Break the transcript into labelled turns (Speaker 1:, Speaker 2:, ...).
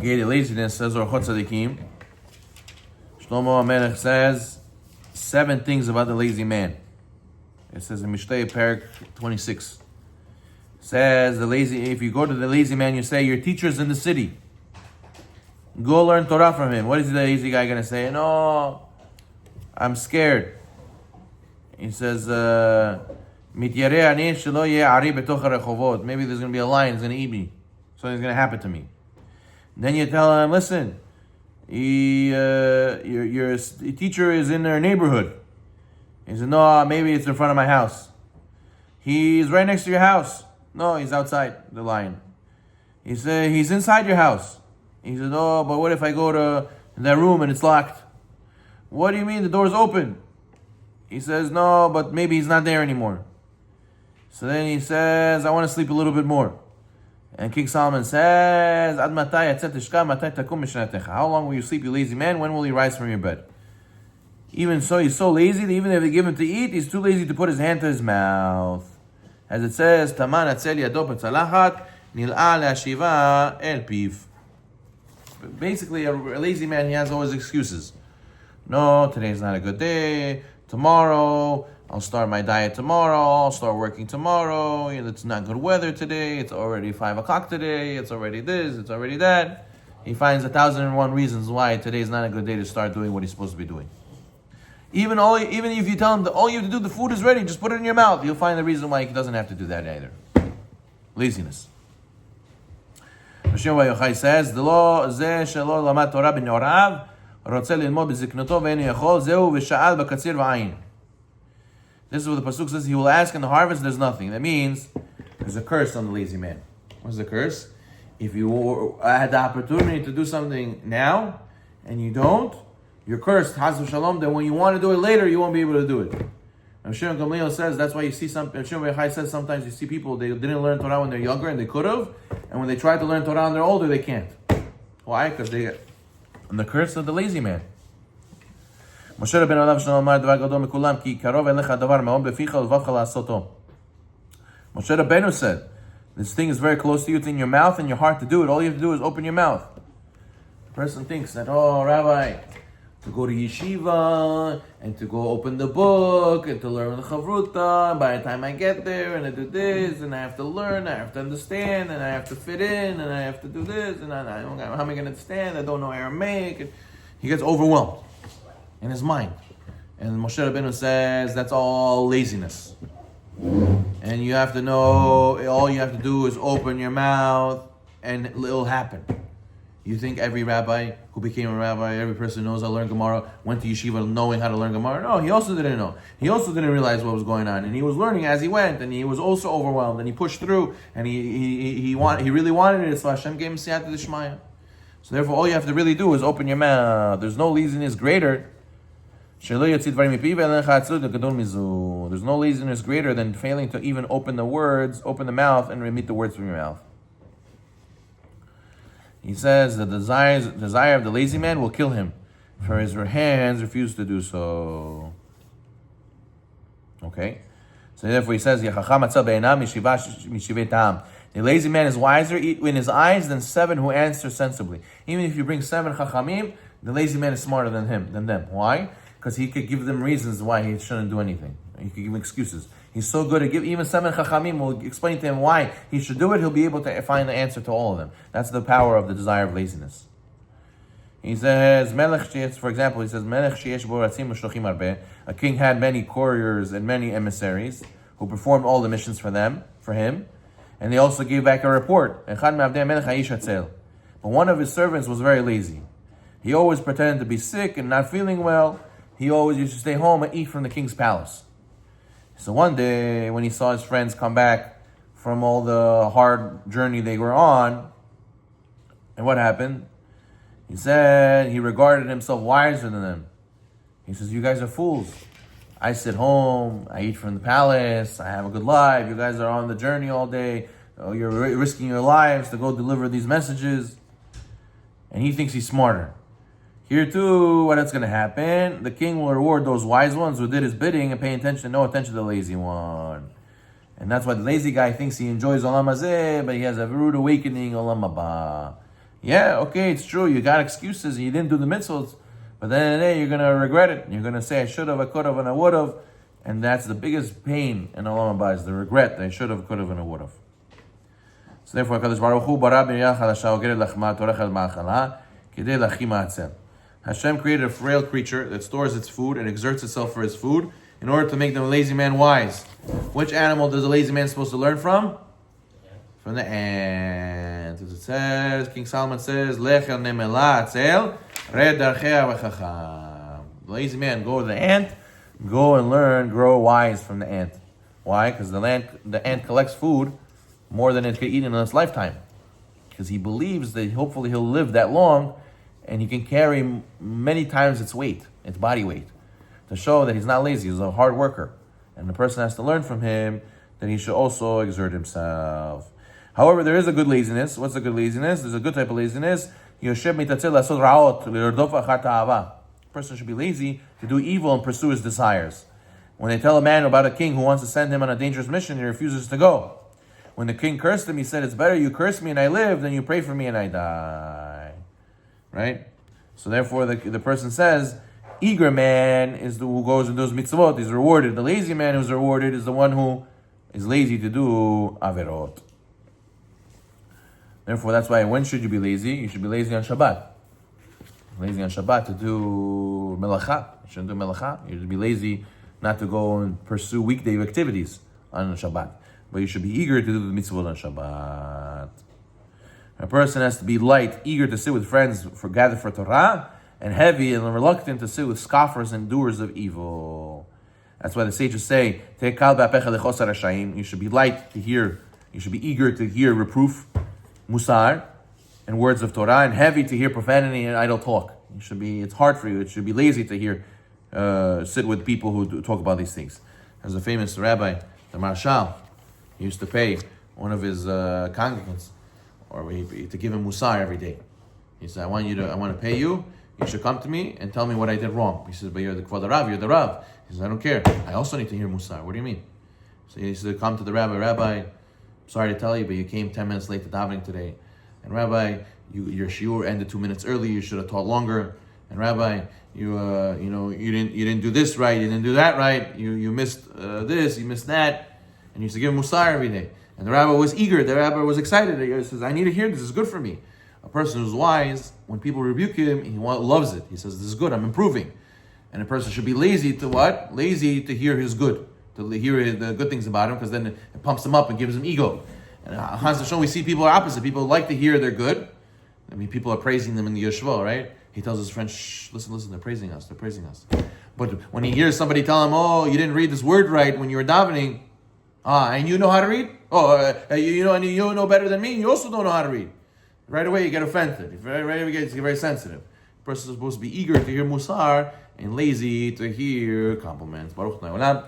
Speaker 1: negated laziness, says Orchot Tzadikim. Shlomo HaMelech says 7 things about the lazy man. It says in Mishlei Parak 26. It says if you go to the lazy man, you say, your teacher's in the city. Go learn Torah from him. What is the lazy guy going to say? No, I'm scared. He says, maybe there's going to be a lion that's going to eat me. Something's going to happen to me. Then you tell him, listen, your teacher is in their neighborhood. He said, no, maybe it's in front of my house. He's right next to your house. No, he's outside, the lion. He said, he's inside your house. He said, oh, but what if I go to that room and it's locked? What do you mean the door's open? He says, no, but maybe he's not there anymore. So then he says, I want to sleep a little bit more. And King Solomon says, how long will you sleep, you lazy man? When will you rise from your bed? Even so, he's so lazy that even if they give him to eat, he's too lazy to put his hand to his mouth. As it says, Taman atzel yado b'tzalachat nil'a le'ashiva el piv. Basically, a lazy man, he has always excuses. No, today's not a good day. Tomorrow, I'll start my diet tomorrow. I'll start working tomorrow. It's not good weather today. It's already 5 o'clock today. It's already this. It's already that. He finds 1,001 reasons why today's not a good day to start doing what he's supposed to be doing. Even if you tell him that all you have to do, the food is ready, just put it in your mouth, you'll find the reason why he doesn't have to do that either. Laziness. Hashem Yochai says, "The law zeh shelo lamad Torah b'ne'orav, rotzeh lilmod b'ziknoto ve'enu yachol, zehu v'sha'al b'katzir v'ayin." This is what the pasuk says. He will ask in the harvest. There's nothing. That means there's a curse on the lazy man. What's the curse? If you had the opportunity to do something now and you don't, you're cursed. Chas v'shalom. Then when you want to do it later, you won't be able to do it. And Shimon Gamliel says that's why you see some. Shimon Yochai says sometimes you see people they didn't learn Torah when they're younger and they could have, and when they try to learn Torah when they're older, they can't. Why? Because they get and the curse of the lazy man. Moshe Rabbeinu Alav Shalom Amar Davar Gadol Mekulam Ki Karov Elecha Davar Me'od Beficha Levavcha La'asoto. Moshe Rabbeinu said, this thing is very close to you. It's in your mouth and your heart to do it. All you have to do is open your mouth. The person thinks that, oh, Rabbi, to go to yeshiva and to go open the book and to learn the chavruta. And by the time I get there and I do this and I have to learn, I have to understand and I have to fit in and I have to do this and how am I going to understand? I don't know Aramaic. And he gets overwhelmed in his mind. And Moshe Rabbeinu says that's all laziness. And you have to know, all you have to do is open your mouth and it'll happen. You think every rabbi who became a rabbi, every person who knows how to learn Gemara, went to yeshiva knowing how to learn Gemara? No, he also didn't know. He also didn't realize what was going on. And he was learning as he went, and he was also overwhelmed, and he pushed through, and he really wanted it, so Hashem gave him siyata d'shmaya. So therefore, all you have to really do is open your mouth. There's no laziness greater. There's no laziness greater than failing to even open the mouth, and remit the words from your mouth. He says the desire of the lazy man will kill him, for his hands refuse to do so. Okay? So therefore he says, the lazy man is wiser in his eyes than 7 who answer sensibly. Even if you bring 7 chachamim, the lazy man is smarter than them. Why? Because he could give them reasons why he shouldn't do anything. He could give them excuses. He's so good at even 7 chachamim will explain to him why he should do it. He'll be able to find the answer to all of them. That's the power of the desire of laziness. He says, for example, he says, a king had many couriers and many emissaries who performed all the missions for him, and they also gave back a report. But one of his servants was very lazy. He always pretended to be sick and not feeling well. He always used to stay home and eat from the king's palace. So one day, when he saw his friends come back from all the hard journey they were on, and what happened? He said he regarded himself wiser than them. He says, you guys are fools. I sit home, I eat from the palace, I have a good life. You guys are on the journey all day. You're risking your lives to go deliver these messages. And he thinks he's smarter. Here too, what's going to happen? The king will reward those wise ones who did his bidding and pay no attention to the lazy one. And that's why the lazy guy thinks he enjoys Olam Hazeh, but he has a rude awakening Olam Haba. Yeah, okay, it's true. You got excuses and you didn't do the mitzvahs, but then in the day you're gonna regret it. You're gonna say, I should have, I could have, and I would have. And that's the biggest pain in Olam Haba, is the regret that I should have, could have, and I would have. So therefore, HaKadosh Baruch Hu bara b'niyah chalasha ogeret lachma torechel ma'achala kidei lachi ma'atzel. Hashem created a frail creature that stores its food and exerts itself for its food in order to make the lazy man wise. Which animal does the lazy man supposed to learn from? From the ant. As it says, King Solomon says, Lechel nemela atzel red darchea v'chacham. The lazy man, go to the ant, go and learn, grow wise from the ant. Why? Because the ant collects food more than it could eat in its lifetime. Because he believes that hopefully he'll live that long and he can carry many times its weight, its body weight, to show that he's not lazy, he's a hard worker. And the person has to learn from him that he should also exert himself. However, there is a good laziness. What's a good laziness? There's a good type of laziness. A person should be lazy to do evil and pursue his desires. When they tell a man about a king who wants to send him on a dangerous mission, he refuses to go. When the king cursed him, he said, it's better you curse me and I live than you pray for me and I die. Right? So therefore, the person says, eager man is the who goes and does mitzvot, is rewarded. The lazy man who's rewarded is the one who is lazy to do averot. Therefore, that's why, when should you be lazy? You should be lazy on Shabbat. Lazy on Shabbat to do melacha. You shouldn't do melacha. You should be lazy not to go and pursue weekday activities on Shabbat. But you should be eager to do the mitzvot on Shabbat. A person has to be light, eager to sit with friends gathered for Torah, and heavy and reluctant to sit with scoffers and doers of evil. That's why the sages say, you should be light to hear, you should be eager to hear reproof, musar, and words of Torah, and heavy to hear profanity and idle talk. It's hard for you, it should be lazy to hear, sit with people who talk about these things. There's a famous rabbi, the Marshal, he used to pay one of his congregants, to give him musar every day. He said, I want to pay you. You should come to me and tell me what I did wrong. He says, but you're the Kvod Rav, you're the Rav. He says, I don't care. I also need to hear musar. What do you mean? So he said, come to the rabbi. Rabbi, sorry to tell you, but you came 10 minutes late to davening today. And Rabbi, your shiur ended 2 minutes early. You should have taught longer. And Rabbi, you didn't do this right. You didn't do that right. You missed this. You missed that. And you used to give him musar every day. And the rabbi was eager. The rabbi was excited. He says, I need to hear this. This is good for me. A person who's wise, when people rebuke him, he loves it. He says, this is good. I'm improving. And a person should be lazy to what? Lazy to hear his good. To hear the good things about him, because then it pumps him up and gives him ego. And Chaz Hashem, we see people are opposite. People like to hear they're good. I mean, people are praising them in the Yeshua, right? He tells his friends, shh, listen, they're praising us. But when he hears somebody tell him, oh, you didn't read this word right when you were davening, and you know how to read? And you know better than me, and you also don't know how to read. Right away, you get offended. Right away, you get very sensitive. The person is supposed to be eager to hear musar and lazy to hear compliments. Baruch Olam.